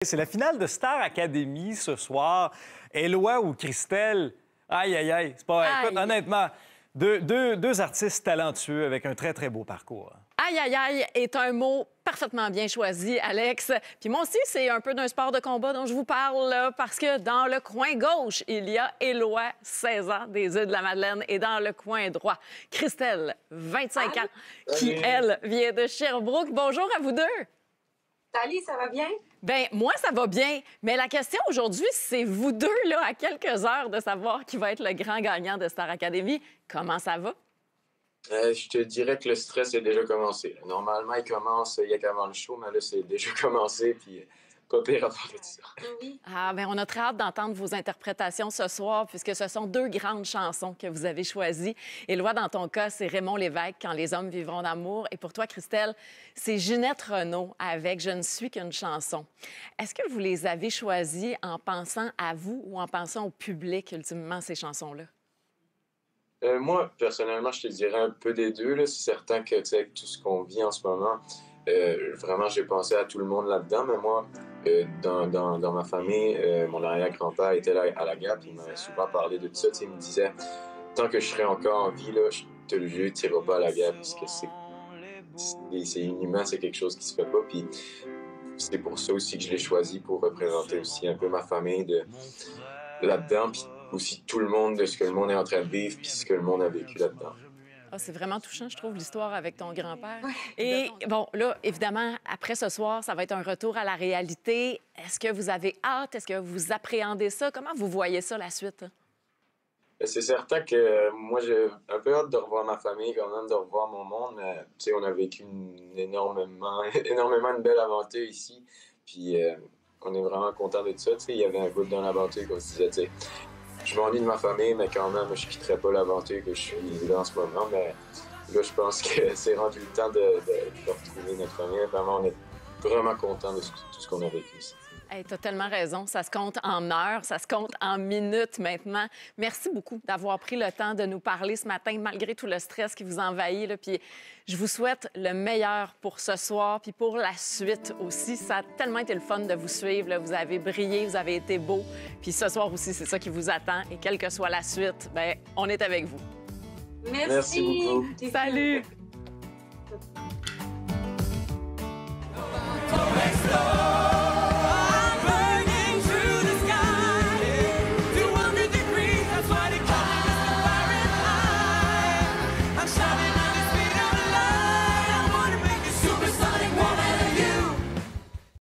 C'est la finale de Star Academy ce soir. Éloi ou Christelle? Aïe, aïe, aïe. C'est pas... Aïe. Écoute, honnêtement, deux artistes talentueux avec un très, très beau parcours. Aïe, aïe, aïe est un mot parfaitement bien choisi, Alex. Puis moi aussi, c'est un peu d'un sport de combat dont je vous parle, là, parce que dans le coin gauche, il y a Éloi, 16 ans, des Îles-de-la-Madeleine, et dans le coin droit, Christelle, 25 ans, qui, elle, vient de Sherbrooke. Bonjour à vous deux. Salut, ça va bien? Bien, moi, ça va bien. Mais la question aujourd'hui, c'est vous deux, là, à quelques heures de savoir qui va être le grand gagnant de Star Academy. Comment ça va? Je te dirais que le stress est déjà commencé. Normalement, il commence il y a qu'avant le show, mais là, c'est déjà commencé, puis pas pire à part de ça. Oui. Ah, bien, on a très hâte d'entendre vos interprétations ce soir, puisque ce sont deux grandes chansons que vous avez choisies. Éloi, dans ton cas, c'est Raymond Lévesque, Quand les hommes vivront d'amour. Et pour toi, Christelle, c'est Ginette Renault avec Je ne suis qu'une chanson. Est-ce que vous les avez choisies en pensant à vous ou en pensant au public, ultimement, ces chansons-là? Moi, personnellement, je te dirais un peu des deux, là. C'est certain que, tu sais, avec tout ce qu'on vit en ce moment, vraiment, j'ai pensé à tout le monde là-dedans, mais moi, dans ma famille, mon arrière-grand-père était là à la Gap, il m'avait souvent parlé de tout ça, tu sais, il me disait, tant que je serai encore en vie, là, je te le jure, tu n'iras pas à la Gap, parce que c'est inhumain, c'est quelque chose qui se fait pas, puis c'est pour ça aussi que je l'ai choisi, pour représenter aussi un peu ma famille là-dedans, puis aussi tout le monde, de ce que le monde est en train de vivre, puis ce que le monde a vécu là-dedans. Ah, c'est vraiment touchant, je trouve, l'histoire avec ton grand-père. Ouais. Et bon, là, évidemment, après ce soir, ça va être un retour à la réalité. Est-ce que vous avez hâte? Est-ce que vous appréhendez ça? Comment vous voyez ça, la suite? C'est certain que moi, j'ai un peu hâte de revoir ma famille, quand même, de revoir mon monde. Mais, tu sais, on a vécu énormément une belle aventure ici. Puis on est vraiment content de tout ça. Tu sais, il y avait un bout dans l'aventure qu'on se disait, tu sais, je m'ennuie de ma famille, mais quand même, je quitterai pas l'aventure que je suis là en ce moment. Mais là, je pense que c'est rendu le temps de retrouver notre famille. Vraiment, on est vraiment content de tout ce qu'on a vécu ici. Hey, tu as tellement raison. Ça se compte en heures, ça se compte en minutes maintenant. Merci beaucoup d'avoir pris le temps de nous parler ce matin, malgré tout le stress qui vous envahit, là. Puis je vous souhaite le meilleur pour ce soir, puis pour la suite aussi. Ça a tellement été le fun de vous suivre, là. Vous avez brillé, vous avez été beau. Puis ce soir aussi, c'est ça qui vous attend. Et quelle que soit la suite, bien, on est avec vous. Merci beaucoup. Salut!